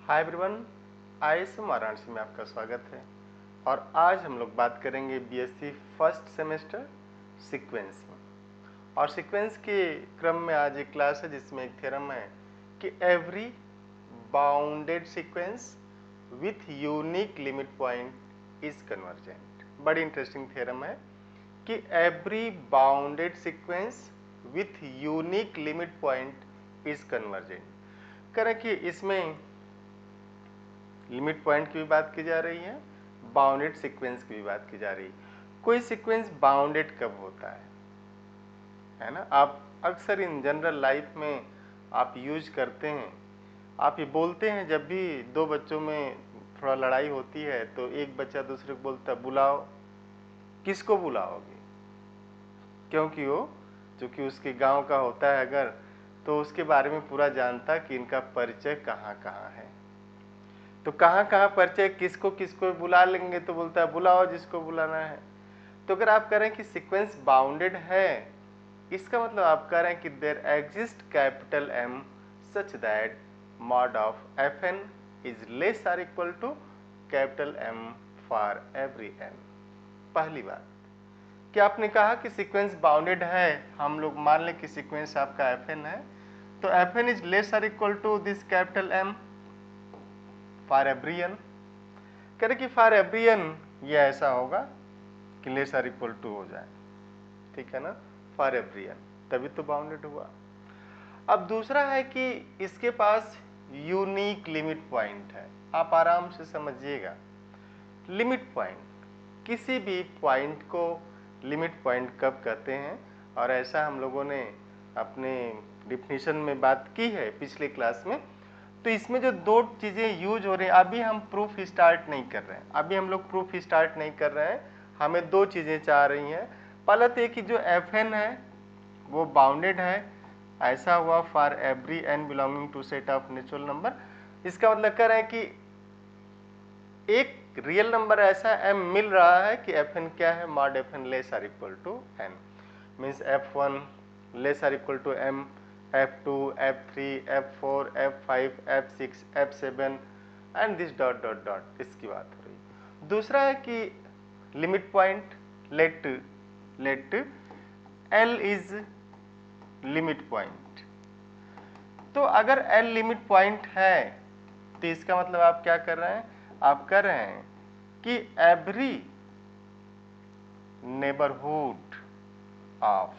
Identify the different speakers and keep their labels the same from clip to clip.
Speaker 1: Hi everyone, ISM Varanasi में आपका स्वागत है। और आज हम लोग बात करेंगे बीएससी फर्स्ट सेमेस्टर सीक्वेंस में। और सीक्वेंस के क्रम में आज एक क्लास है जिसमें एक थ्योरम है कि every bounded sequence with unique limit point is convergent. बड़ी इंटरेस्टिंग थ्योरम है कि every bounded sequence with unique limit point is convergent. करें कि इसमें लिमिट पॉइंट की भी बात की जा रही है, बाउंडेड सीक्वेंस की भी बात की जा रही है। कोई सीक्वेंस बाउंडेड कब होता है ना? आप अक्सर इन जनरल लाइफ में आप यूज करते हैं। आप ये बोलते हैं जब भी दो बच्चों में थोड़ा लड़ाई होती है तो एक बच्चा दूसरे को बोलता है बुलाओ। किसको बुलाओगे? क्योंकि वो चूंकि उसके गांव का होता है अगर, तो उसके बारे में पूरा जानता कि इनका परिचय कहाँ कहाँ है। तो कहाँ कहाँ परिचय, किसको किसको बुला लेंगे तो बोलता है बुलाओ जिसको बुलाना है। तो अगर आप कह रहे हैं कि सीक्वेंस बाउंडेड है, इसका मतलब आप कह रहे हैं कि there exist capital M such that mod of Fn is less or equal to capital M for every n। पहली बात कि आपने कहा कि सीक्वेंस बाउंडेड है, हम लोग मान लें कि सीक्वेंस आपका Fn है, तो Fn is less or equal to this capital M for every n। कह रहे कि फॉर एवरी n ये ऐसा होगा कि लेस आर इक्वल टू हो जाए, ठीक है ना? फॉर एवरी n, तभी तो बाउंडेड हुआ। अब दूसरा है कि इसके पास यूनिक लिमिट पॉइंट है। आप आराम से समझिएगा, लिमिट पॉइंट, किसी भी पॉइंट को लिमिट पॉइंट कब कहते हैं, और ऐसा हम लोगों ने अपने डिफिनीशन में बात की है पिछले क्लास में। तो इसमें जो दो चीज़ें यूज हो रही हैं, अभी हम प्रूफ स्टार्ट नहीं कर रहे हैं, अभी हम लोग प्रूफ स्टार्ट नहीं कर रहे हैं। हमें दो चीज़ें चाह रही हैं। पहला तो ये कि जो Fn है वो बाउंडेड है, ऐसा हुआ for every n belonging to set of natural number. इसका मतलब कह रहे हैं कि एक रियल नंबर ऐसा m मिल रहा है कि Fn क्या है, mod Fn less or equal to n, means F1 less or equal to m, F2, F3, F4, F5, F6, F7 and this dot dot dot, इसकी बात हो रही। दूसरा है कि limit point let L is limit point. तो अगर L limit point है तो इसका मतलब आप क्या कर रहे हैं? आप कर रहे हैं कि every neighbourhood of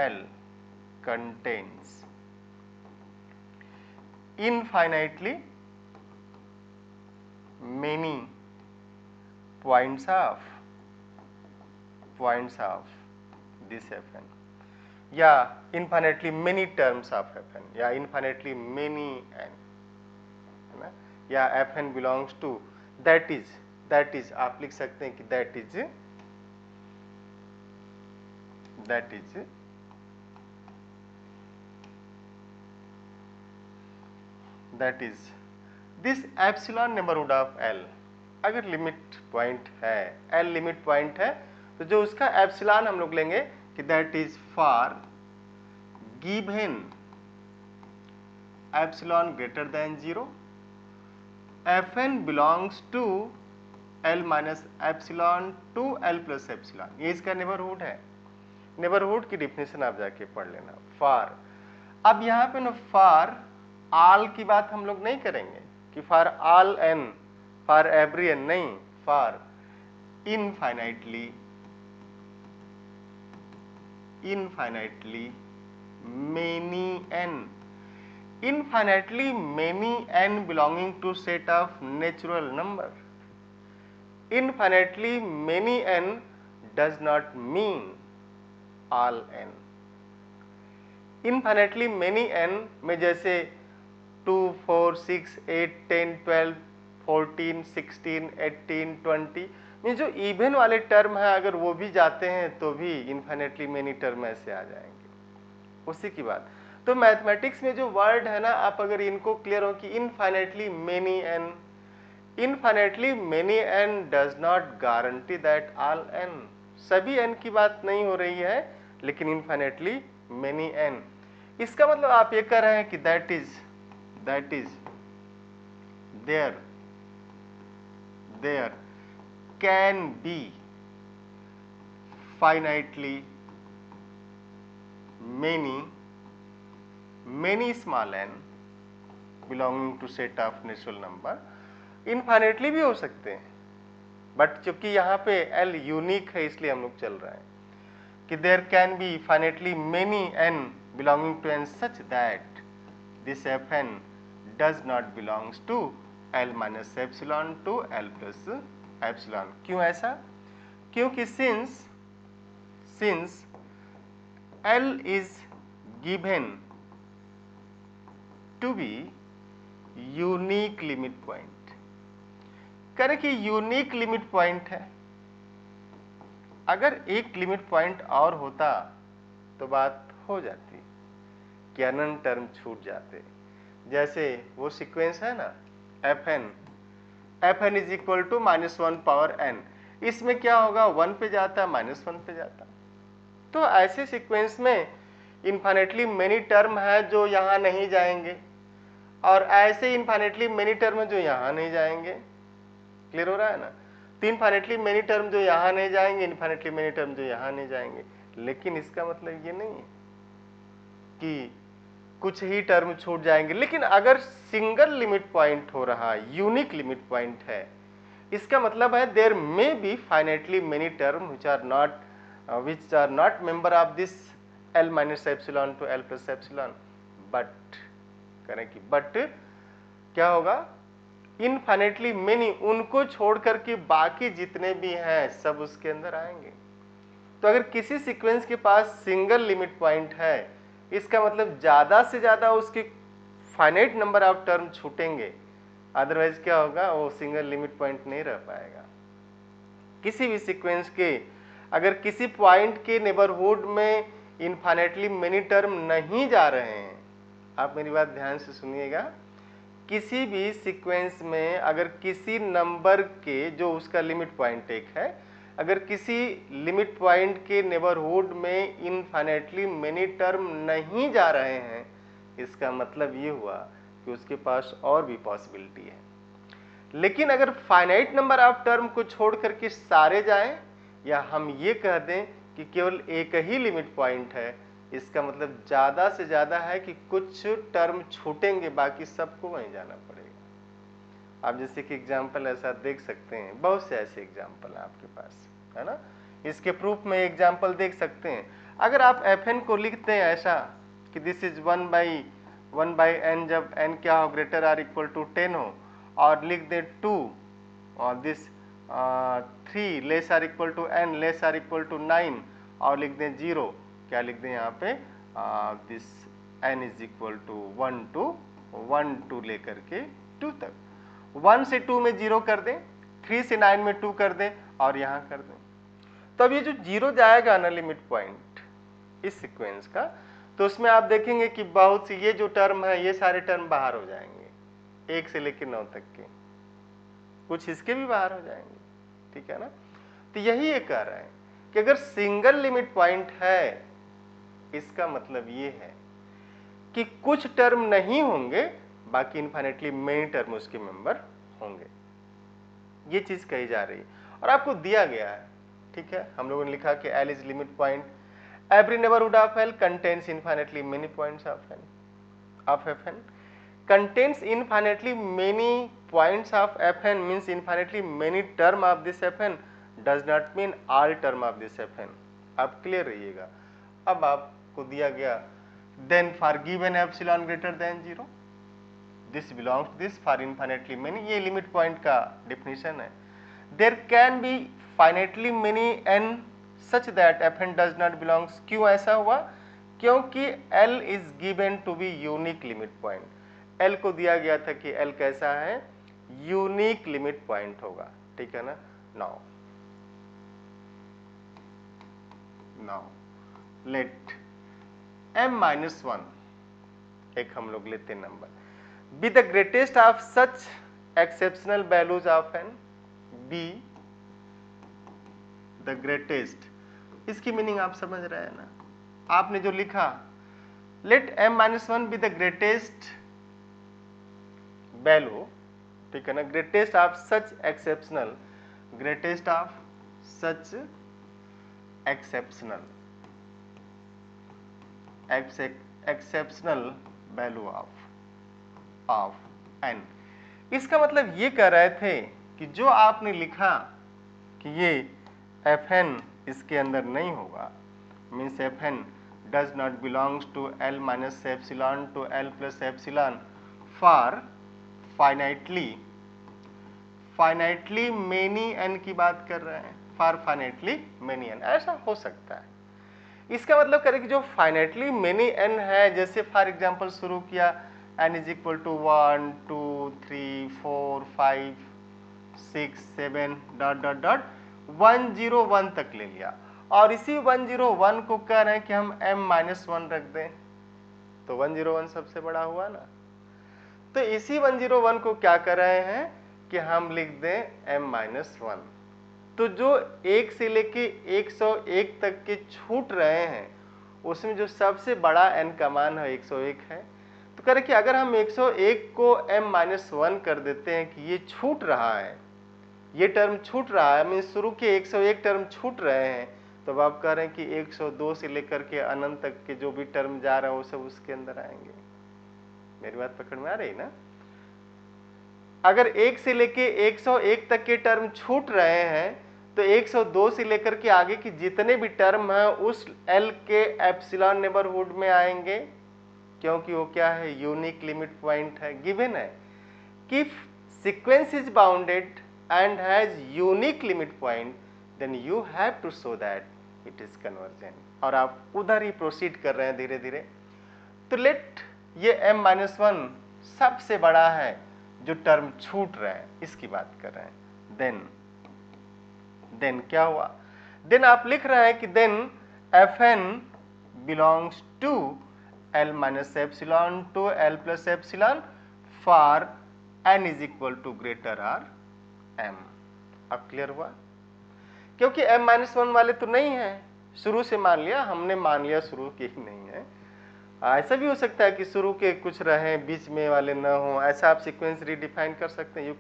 Speaker 1: L contains infinitely many points of this Fn, या infinitely many terms of Fn, या infinitely many n, है ना? या Fn belongs to that is आप लिख सकते हैं कि that is this epsilon neighborhood of L। अगर लिमिट पॉइंट है, L लिमिट पॉइंट है, तो जो उसका एप्सिलॉन हम लोग लेंगे कि that is for given epsilon greater than 0, Fn belongs to L minus epsilon to L plus epsilon. ये इसका नेबरहुड है। नेबरहुड की डिफिनेशन आप जाके पढ़ लेना। फॉर, अब यहाँ पे ना फॉर ऑल की बात हम लोग नहीं करेंगे कि for all n, for every n, नहीं, for infinitely many n, infinitely many n belonging to set of natural number। infinitely many n does not mean all n। infinitely many n में जैसे 2, 4, 6, 8, 10, 12, 14, 16, 18, 20 में जो इवन वाले term है, अगर वो भी जाते हैं तो भी इन्फिनेटली मेनी टर्म ऐसे आ जाएंगे। उसी की बात। तो मैथमेटिक्स में जो वर्ड है ना, आप अगर इनको क्लियर हो कि infinitely many n does not guarantee that all n, सभी n की बात नहीं हो रही है, लेकिन इनफाइनेटली मेनी n, इसका मतलब आप ये कह रहे हैं कि that is there can be finitely many small n belonging to set of natural number, infinitely भी हो सकते हैं, बट चूंकि यहाँ पे L यूनिक है इसलिए हम लोग चल रहे हैं कि there can be finitely many n belonging to n such that this fn does not belongs to L minus epsilon to L plus epsilon. क्यों ऐसा? क्योंकि since L is given to be unique limit point, करें कि unique limit point है, अगर एक limit point और होता तो बात हो जाती कि अनंत टर्म छूट जाते। जैसे वो सीक्वेंस है ना fn is equal to -1 power n, इसमें क्या होगा 1 पे जाता -1 पे जाता, तो ऐसे सीक्वेंस में इनफाइनेटली मेनी टर्म है जो यहाँ नहीं जाएंगे और ऐसे इनफाइनेटली मेनी टर्म जो यहाँ नहीं जाएंगे। क्लियर हो रहा है ना? तो इनफाइनेटली मेनी टर्म जो यहाँ नहीं जाएंगे, इनफाइनेटली मेनी टर्म जो यहाँ नहीं जाएंगे, लेकिन इसका मतलब ये नहीं है कि कुछ ही टर्म छूट जाएंगे। लेकिन अगर सिंगल लिमिट पॉइंट हो रहा है, यूनिक लिमिट पॉइंट है, इसका मतलब है there may be finitely many term which are not member of this L minus epsilon to L plus epsilon, but करें कि बट क्या होगा, इनफाइनेटली मेनी, उनको छोड़ करके बाकी जितने भी हैं सब उसके अंदर आएंगे। तो अगर किसी सीक्वेंस के पास सिंगल लिमिट पॉइंट है, इसका मतलब ज्यादा से ज्यादा उसके फाइनाइट नंबर ऑफ टर्म छूटेंगे, अदरवाइज क्या होगा, वो सिंगल लिमिट पॉइंट नहीं रह पाएगा। किसी भी सीक्वेंस के अगर किसी पॉइंट के नेबरहुड में इनफाइनेटली मेनी टर्म नहीं जा रहे हैं, आप मेरी बात ध्यान से सुनिएगा, किसी भी सीक्वेंस में अगर किसी नंबर के जो उसका लिमिट पॉइंट एक है, अगर किसी लिमिट पॉइंट के नेबरहुड में इनफाइनेटली मेनी टर्म नहीं जा रहे हैं, इसका मतलब ये हुआ कि उसके पास और भी पॉसिबिलिटी है। लेकिन अगर फाइनाइट नंबर ऑफ टर्म को छोड़ करके सारे जाएं, या हम ये कह दें कि केवल एक ही लिमिट पॉइंट है, इसका मतलब ज्यादा से ज्यादा है कि कुछ टर्म छूटेंगे, बाकी सबको वहीं जाना पड़ेगा। आप जैसे कि एग्जाम्पल ऐसा देख सकते हैं, बहुत से ऐसे एग्जाम्पल हैं आपके पास, है ना? इसके प्रूफ में एग्जाम्पल देख सकते हैं। अगर आप fn को लिखते हैं ऐसा कि दिस इज 1/n, जब n क्या हो, ग्रेटर आर इक्वल टू 10 हो, और लिख दें 2 और this 3 less or equal to n less or equal to 9, और लिख दें 0, क्या लिख दें यहाँ पे, this n is equal to 1 to लेकर के 2 तक, 1 से 2 में 0 कर दें, 3 से 9 में 2 कर दें और यहाँ कर दें। तो अब ये जो 0 जाएगा ना लिमिट पॉइंट इस सीक्वेंस का, तो उसमें आप देखेंगे कि बहुत सी ये जो टर्म है, ये सारे टर्म बाहर हो जाएंगे, 1 से लेकर 9 तक के, कुछ इसके भी बाहर हो जाएंगे, ठीक है ना? तो यही ये कह रहे हैं कि अगर सिंगल लिमिट पॉइंट है, इसका मतलब ये है कि कुछ टर्म नहीं होंगे, बाकी इनफाइनेटली मेनी टर्म उसके मेंबर होंगे। ये चीज कही जा रही है और आपको दिया गया है, ठीक है? हम लोगों ने लिखा कि L is limit point, every neighbourhood of L contains infinitely many points of Fn, contains infinitely many points of Fn means infinitely many term of this Fn, does not mean all term of this Fn। आप clear रहिएगा। अब आपको दिया गया then for given epsilon greater than 0, this belongs to this, for infinitely many, ये limit point का definition है। there can be finitely many n such that Fn does not belongs, क्यों ऐसा हुआ? क्योंकि L is given to be unique limit point, L को दिया गया था कि L कैसा है, यूनिक लिमिट पॉइंट होगा, ठीक है ना? नाउ लेट m-1, एक हम लोग लेते number, be the greatest of such exceptional values of n, be the greatest, इसकी मीनिंग आप समझ रहे हैं ना? आपने जो लिखा let m-1 be the greatest value ठीक है ना, greatest of such exceptional, greatest of such exceptional exceptional value of n. इसका मतलब ये कह रहे थे कि जो आपने लिखा कि ये एफ एन इसके अंदर नहीं होगा, means F N does not belongs to L minus epsilon to L plus epsilon for finitely many N की बात कर रहे हैं, फॉर फाइनाइटली मेनी एन, ऐसा हो सकता है। इसका मतलब करें कि जो फाइनाइटली मेनी एन है, जैसे फॉर एग्जांपल शुरू किया n is equal to 1 2 3 4 5 6 7 dot dot dot 101 तक ले लिया, और इसी 101 को कह रहे हैं कि हम m-1 रख दें, तो 101 सबसे बड़ा हुआ ना। तो इसी 101 को क्या कर रहे हैं कि हम लिख दें m-1। तो जो 1 से लेके 101 तक के छूट रहे हैं, उसमें जो सबसे बड़ा n का मान है 101 है। तो करें कि अगर हम 101 को m-1 कर देते हैं कि ये छूट रहा है, ये टर्म छूट रहा है, मीन्स शुरू के 101 टर्म छूट रहे हैं, तो अब आप कह रहे हैं कि 102 से लेकर के अनंत तक के जो भी टर्म जा रहे हैं वो सब उसके अंदर आएंगे। मेरी बात पकड़ में आ रही ना? अगर 1 से लेके 101 तक के टर्म छूट रहे हैं, तो 102 से लेकर के आगे की जितने भी टर्म हैं उस L के एप्सिलॉन नेबरहुड में आएंगे, क्योंकि वो क्या है, यूनिक लिमिट पॉइंट है। गिवन है कि sequence is bounded and has unique limit point, then you have to show that it is convergent, और आप उधर ही प्रोसीड कर रहे हैं धीरे धीरे। तो लेट ये m-1 सबसे बड़ा है जो टर्म छूट रहे हैं, इसकी बात कर रहे हैं। देन क्या हुआ, देन आप लिख रहे हैं कि then fn belongs to l minus epsilon to l plus epsilon for n is equal to greater or m। अब क्लियर हुआ? क्योंकि m-1 वाले तो नहीं है, शुरू से मान लिया हमने, मान लिया शुरू के ही नहीं है। ऐसा भी हो सकता है कि शुरू के कुछ रहे बीच में वाले न हो, ऐसा आप सीक्वेंस रीडिफाइन कर सकते हैं। You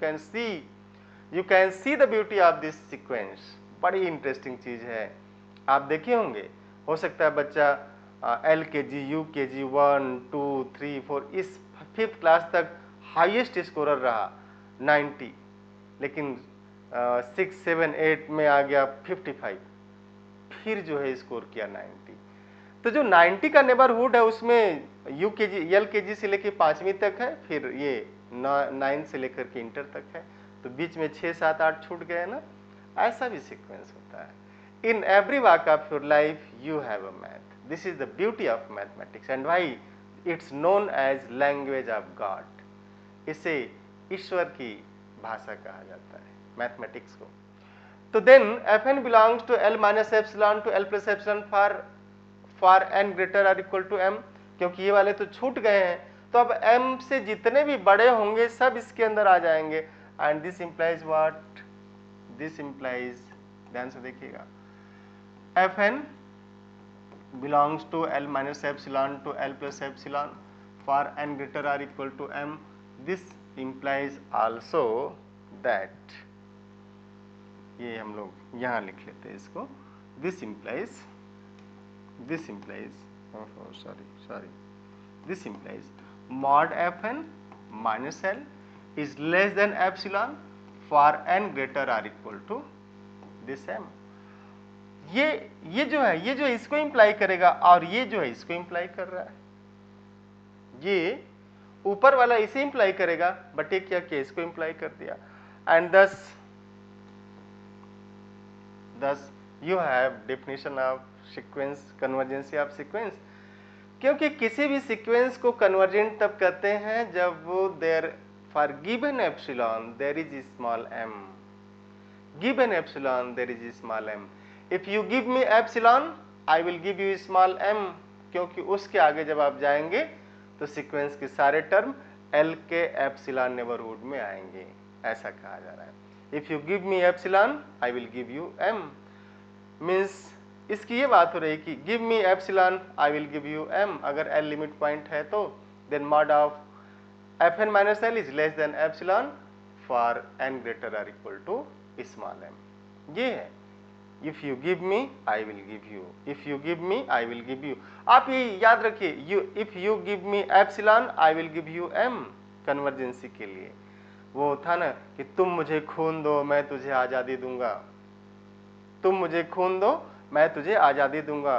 Speaker 1: can see the beauty of this sequence. बड़ी इंटरेस्टिंग चीज है, आप देखे होंगे। हो सकता है बच्चा LKG UKG 1 2 3 4 इस 5th क्लास तक हाईएस्ट स्कोरर रहा 90, लेकिन 6 7 8 में आ गया 55, फिर जो है स्कोर किया 90। तो जो 90 का नेबरहुड है उसमें UKG LKG से लेकर 5वीं तक है, फिर ये 9 से लेकर के इंटर तक है, तो बीच में 6 7 8 छूट गए ना। ऐसा भी सीक्वेंस होता है। In every walk of your life you have a math. This is the beauty of mathematics and why it's known as language of God. इसे ईश्वर की भाषा कहा जाता है मैथमेटिक्स को। तो then fn belongs to l minus epsilon to l plus epsilon for n greater और इक्वल टू m, क्योंकि ये वाले तो छूट गए हैं, तो अब m से जितने भी बड़े होंगे सब इसके अंदर आ जाएंगे। And this implies what, this implies, ध्यान से देखिएगा, fn belongs to l minus epsilon to l plus epsilon for n greater और equal to m। This implies also that, ये हम लोग यहाँ लिख लेते हैं इसको, this implies mod fn minus l is less than epsilon for n greater or equal to this m। ये जो है, ये जो इसको इम्प्लाई करेगा और ये जो है इसको इम्प्लाई कर रहा है, ये ऊपर वाला इसे इम्प्लाई करेगा, बट ये क्या किया, इसको इम्प्लाई कर दिया। And thus you have definition of sequence, convergency of sequence। क्योंकि किसी भी सीक्वेंस को कन्वर्जेंट तब कहते हैं जब वो there for given epsilon there is small m, given epsilon there is small m। If you give me epsilon I will give you small m, क्योंकि उसके आगे जब आप जाएंगे तो सीक्वेंस के सारे टर्म L के एप्सिलॉन नेबरहुड में आएंगे, ऐसा कहा जा रहा है। If you give me epsilon I will give you m, means इसकी ये बात हो रही कि give me epsilon I will give you m, अगर L लिमिट पॉइंट है तो then mod of fn minus l is less than epsilon for n greater or equal to small m, ये है। If you give me I will give you, if you give me I will give you. आप ये याद रखिए, if you give me epsilon I will give you m, कन्वर्जेंसी के लिए वो था ना कि तुम मुझे खून दो मैं तुझे आजादी दूंगा, तुम मुझे खून दो मैं तुझे आजादी दूंगा,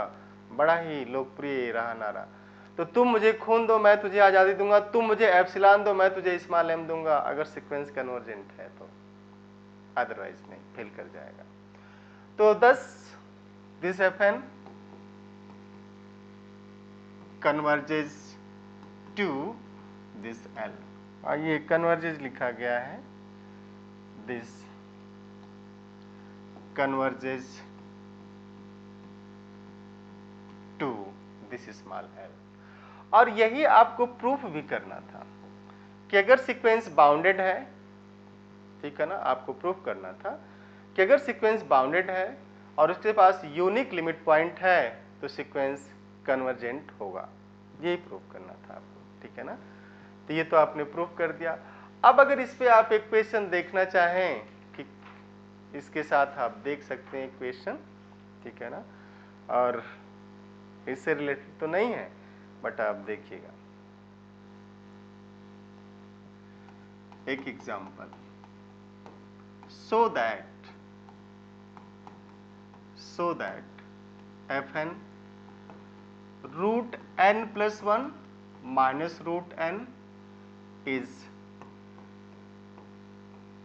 Speaker 1: बड़ा ही लोकप्रिय रहा नारा। तो तुम मुझे खून दो मैं तुझे आजादी दूंगा, तुम मुझे एप्सिलॉन दो मैं तुझे स्मॉल m दूंगा, अगर सीक्वेंस कन्वर्जेंट है तो, अदरवाइज नहीं, फेल कर जाएगा। तो thus this Fn converges to this L, और ये converges लिखा गया है, this converges to this small l। और यही आपको प्रूफ भी करना था कि अगर सीक्वेंस बाउंडेड है, ठीक है ना, आपको प्रूफ करना था कि अगर सीक्वेंस बाउंडेड है और उसके पास यूनिक लिमिट पॉइंट है तो सीक्वेंस कन्वर्जेंट होगा, यही प्रूफ करना था आपको, ठीक है ना। तो ये तो आपने प्रूफ कर दिया। अब अगर इस पे आप एक क्वेश्चन देखना चाहें कि इसके साथ आप देख सकते हैं क्वेश्चन, ठीक है ना, और इससे रिलेटेड तो नहीं है बट आप देखिएगा एक example, so that Fn root n plus 1 minus root n is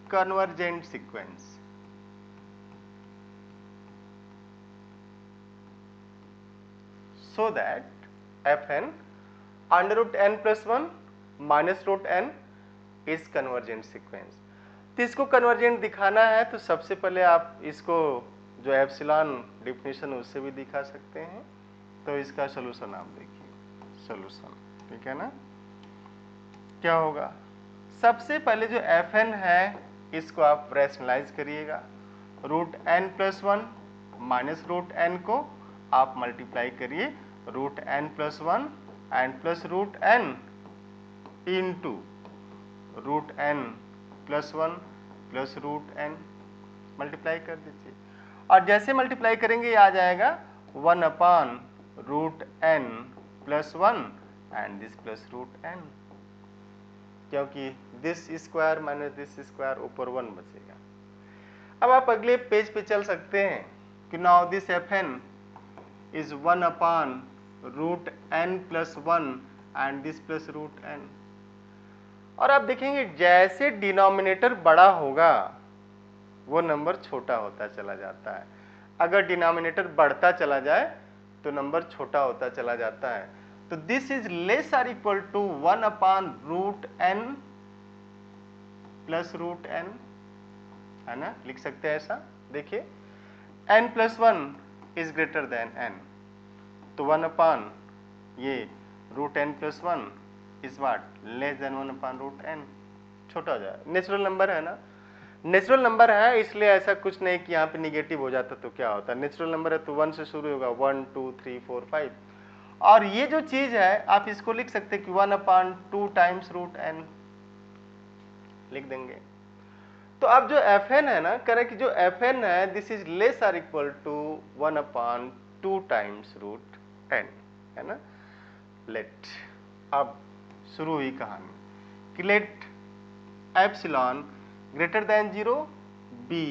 Speaker 1: convergent sequence। So that Fn under root n plus 1 minus root n is convergent sequence। तो इसको कन्वर्जेंट दिखाना है तो सबसे पहले आप इसको जो एप्सिलॉन डिफिनीशन उससे भी दिखा सकते हैं। तो इसका सॉल्यूशन आप देखिए, सॉल्यूशन, ठीक है ना, क्या होगा। सबसे पहले जो Fn है इसको आप रैशनलाइज करिएगा, root n plus 1 minus root n को आप मल्टीप्लाई करिए root n plus 1 and plus root n into root n plus 1 plus root n, multiply कर दीजिए। और जैसे मल्टीप्लाई करेंगे ये आ जाएगा 1 upon root n plus 1 and this plus root n, क्योंकि this square minus this square ऊपर 1 बचेगा। अब आप अगले पेज पे चल सकते हैं कि now this Fn is 1 upon root n plus 1 and this plus root n। और आप देखेंगे जैसे डिनोमिनेटर बड़ा होगा वो नंबर छोटा होता चला जाता है, अगर डिनोमिनेटर बढ़ता चला जाए तो नंबर छोटा होता चला जाता है। तो this is less or equal to 1 upon root n plus root n, है ना, लिख सकते हैं ऐसा। देखिए n plus 1 is greater than n, तो 1 अपॉन ये root n plus 1 is what less than 1 upon root n, छोटा हो जाए। नेचुरल नंबर है ना, नेचुरल नंबर है इसलिए ऐसा कुछ नहीं कि यहाँ पे निगेटिव हो जाता तो क्या होता, नेचुरल नंबर है तो 1 से शुरू होगा, 1 2 3 4 5। और ये जो चीज है आप इसको लिख सकते हैं कि 1 अपॉन 2 टाइम्स रूट n लिख देंगे। तो अब जो Fn है ना, करें कि जो Fn है this is less or equal to 1 upon 2 times root n, है ना। लेट, अब शुरू हुई कहानी कि let epsilon greater than 0 be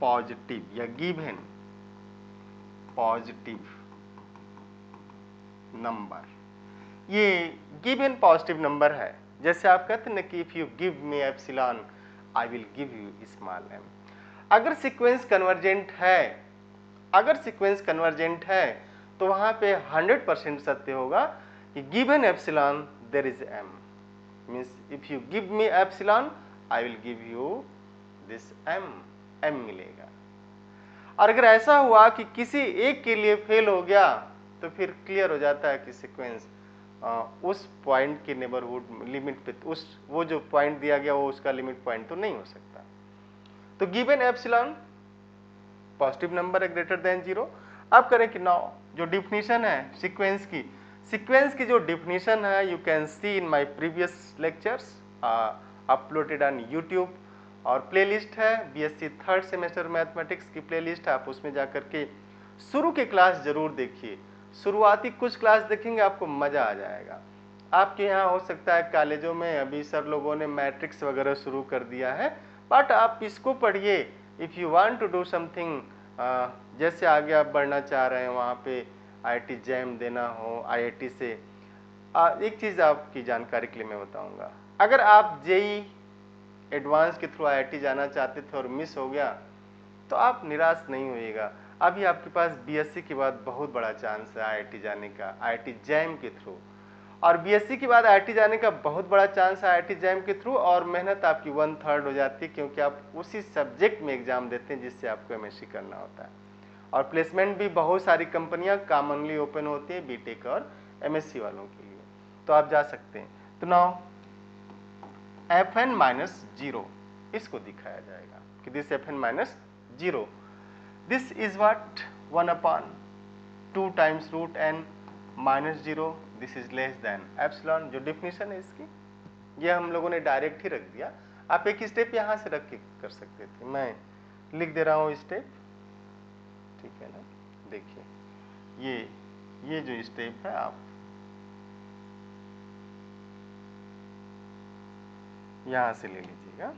Speaker 1: positive या गिवन पॉजिटिव नंबर, ये गिवन पॉजिटिव नंबर है। जैसे आप कहते हैं ना कि if you give me epsilon I will give you small m। अगर सीक्वेंस कन्वर्जेंट है, अगर सीक्वेंस कन्वर्जेंट है तो वहां पे 100% सत्य होगा कि given epsilon there is m, means if you give me epsilon I will give you this m मिलेगा। और अगर ऐसा हुआ कि किसी एक के लिए फेल हो गया तो फिर क्लियर हो जाता है कि सीक्वेंस उस पॉइंट के नेबरहुड लिमिट पे, उस वो जो पॉइंट दिया गया वो उसका लिमिट पॉइंट तो नहीं हो सकता। तो गिवन एप्सिलॉन पॉजिटिव नंबर है ग्रेटर देन 0। अब करें कि नाउ जो डिफिनीशन है सीक्वेंस की जो डिफिनीशन है you can see in my previous lectures, uploaded on YouTube, और प्लेलिस्ट है बीएससी थर्ड सेमेस्टर मैथमेटिक्स की प्लेलिस्ट है, आप उसमें जा कर के शुरू की क्लास जरूर देखिए। शुरुआती कुछ क्लास देखेंगे आपको मज़ा आ जाएगा। आपके यहाँ हो सकता है कॉलेजों में अभी सर लोगों ने मैट्रिक्स वगैरह शुरू कर दिया है, बट आप इसको पढ़िए। If you want to do something, जैसे आगे आप बढ़ना चाह रहे हैं, वहाँ पे आईआईटी जैम देना हो आईआईटी से, एक चीज़ आपकी जानकारी के लिए मैं बताऊंगा। अगर आप जेई एडवांस के थ्रू आईआईटी जाना चाहते थे और मिस हो गया, तो आप निराश नहीं होइएगा। अभी आपके पास बीएससी के बाद बहुत बड़ा चांस है आईआईटी जाने का, आईआईटी जैम के थ्रू। और बीएससी के बाद आईआईटी जाने का बहुत बड़ा चांस है आईआईटी जैम के थ्रू, और मेहनत आपकी 1/3 हो जाती है, क्योंकि आप उसी सब्जेक्ट में एग्जाम देते हैं जिससे आपको एमएससी करना होता है। और प्लेसमेंट भी बहुत सारी कंपनियां कॉमनली ओपन होती है बीटेक और एमएससी वालों के लिए, तो आप जा सकते हैं। तो नाउ fn-0 इसको दिखाया जाएगा कि this fn-0, this is what 1/2 times root n minus 0, this is less than epsilon. जो डिफिनीशन है इसकी, ये हम लोगों ने डायरेक्ट ही रख दिया। आप एक स्टेप यहाँ से रख के कर सकते थे, मैं लिख दे रहा हूँ स्टेप, ठीक है ना। देखिए ये जो स्टेप है आप यहाँ से ले लीजिएगा,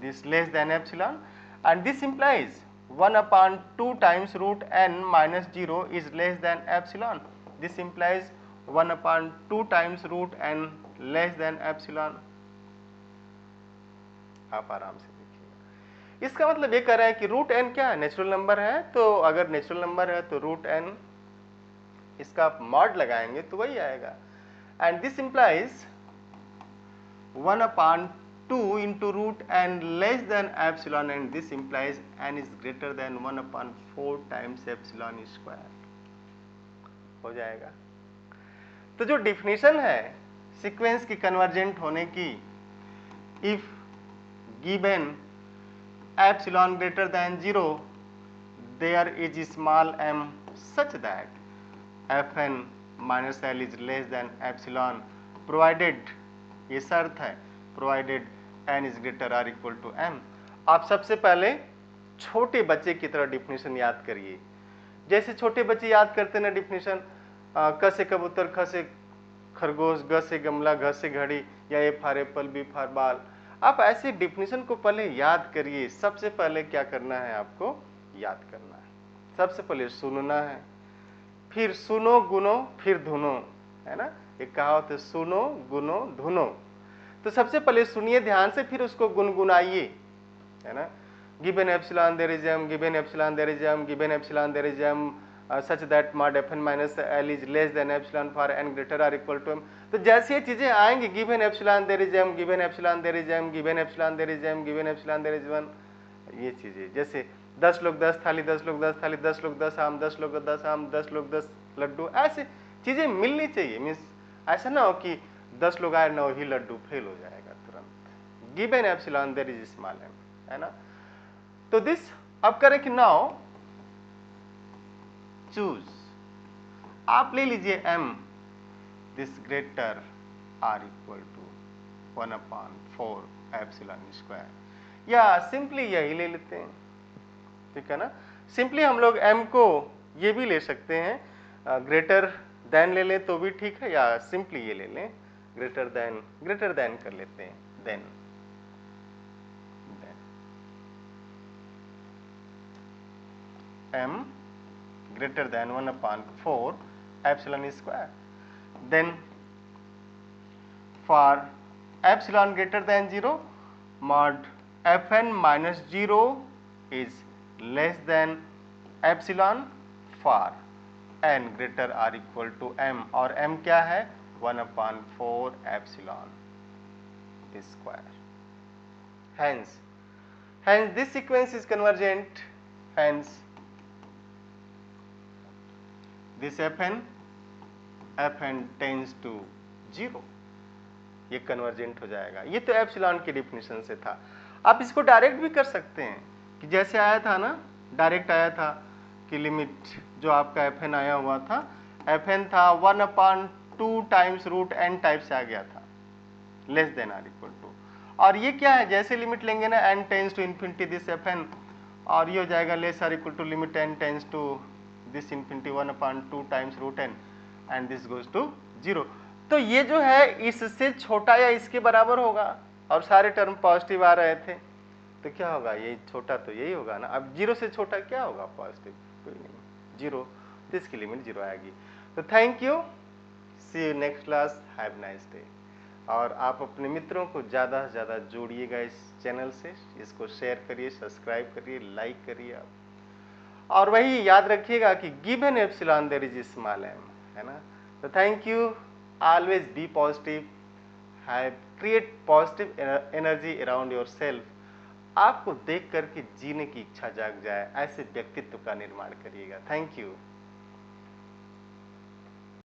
Speaker 1: this less than epsilon, and this implies 1/2 times root n minus 0 is less than epsilon. This implies 1/2 times root n less than epsilon. आप आराम से देखिएगा। इसका मतलब ये कह रहा है कि रूट n क्या है, नेचुरल नंबर है, तो अगर नेचुरल नंबर है तो रूट n इसका आप मॉड लगाएंगे तो वही आएगा। And this implies 1/2 into root n less than epsilon, and this implies n is greater than 1/4 times epsilon square हो जाएगा। तो जो डिफिनीशन है सीक्वेंस की कन्वर्जेंट होने की, if given epsilon greater than 0 there is small m such that fn minus l is less than epsilon, provided, ये शर्त है, provided n is greater or equal to m। आप सबसे पहले छोटे बच्चे की तरह डिफिनीशन याद करिए, जैसे छोटे बच्चे याद करते ना डिफिनीशन, क से कबूतर, ख से खरगोश, ग से गमला, घ से घड़ी, या A for apple, B for ball. आप ऐसे डिफिनीशन को पहले याद करिए। सबसे पहले क्या करना है, आपको याद करना है। सबसे पहले सुनना है, फिर सुनो गुनो फिर धुनो, है ना, एक कहावत है, सुनो गुनो धुनो। तो सबसे पहले सुनिए ध्यान से, फिर उसको गुनगुनाइए, है ना। Given epsilon there is m, given epsilon there is m, given epsilon there is m such that mod fn minus l is less than epsilon for n greater or equal to m। तो जैसे ये चीजें आएंगी, given epsilon there is m, given epsilon there is m, given epsilon there is m, given epsilon there is 1, ये चीजें जैसे 10 लोग 10 थाली, 10 लोग 10 थाली, 10 लोग 10 आम, 10 लोग 10 आम, 10 लोग 10 लड्डू, ऐसे चीजें मिलनी चाहिए। मीन्स ऐसा ना हो कि 10 लोग आए 9 ही लड्डू, फेल हो जाएगा तुरंत। Given epsilon there is small m, है ना। तो दिस अब करें कि नाउ चूज, आप ले लीजिए m this greater or equal to 1/4 epsilon square, या सिंपली यही ले लेते हैं, ठीक है ना। सिंपली हम लोग m को ये भी ले सकते हैं, ग्रेटर देन ले लें तो भी ठीक है, या सिंपली ये ले लें, ग्रेटर देन कर लेते हैं, then m greater than 1/4 epsilon square. Then for epsilon greater than 0, mod fn minus 0 is less than epsilon for n greater or equal to m, और m क्या है, 1/4 epsilon square. Hence this sequence is convergent, hence this fn tends to 0, ये convergent हो जाएगा। ये तो epsilon की definition से था। आप इसको डायरेक्ट भी कर सकते हैं कि जैसे आया था ना, डायरेक्ट आया था कि लिमिट जो आपका fn आया हुआ था, fn था 1/2 टाइम्स रूट n टाइप से आ गया था, less than or equal to, और ये क्या है, जैसे लिमिट लेंगे ना n tends to infinity this fn, और ये हो जाएगा less or equal to limit n tends to this infinity 1/2 times root n and this goes to 0। तो ये जो है इससे छोटा या इसके बराबर होगा, और सारे टर्म पॉजिटिव आ रहे थे, तो क्या होगा, ये छोटा तो यही होगा ना। अब 0 से छोटा क्या होगा पॉजिटिव, कोई नहीं, 0, तो इसकी लिमिट 0 आएगी। तो thank you, see you next class, have nice day. और आप अपने मित्रों को ज़्यादा से ज़्यादा जोड़िएगा इस चैनल से, इसको शेयर करिए, सब्सक्राइब करिए, लाइक करिए आप, और वही याद रखिएगा कि given epsilon there is small m, है ना। तो thank you, always be positive, have create positive energy around yourself. आपको देख करके जीने की इच्छा जाग जाए, ऐसे व्यक्तित्व का निर्माण करिएगा। Thank you.